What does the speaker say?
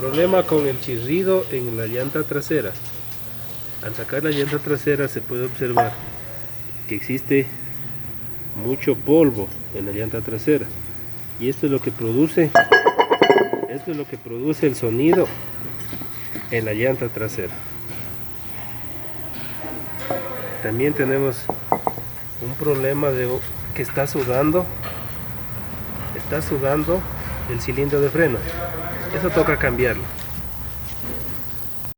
Problema con el chirrido en la llanta trasera. Al sacar la llanta trasera se puede observar que existe mucho polvo en la llanta trasera, y esto es lo que produce el sonido en la llanta trasera. También tenemos un problema de que está sudando el cilindro de freno. Eso toca cambiarlo.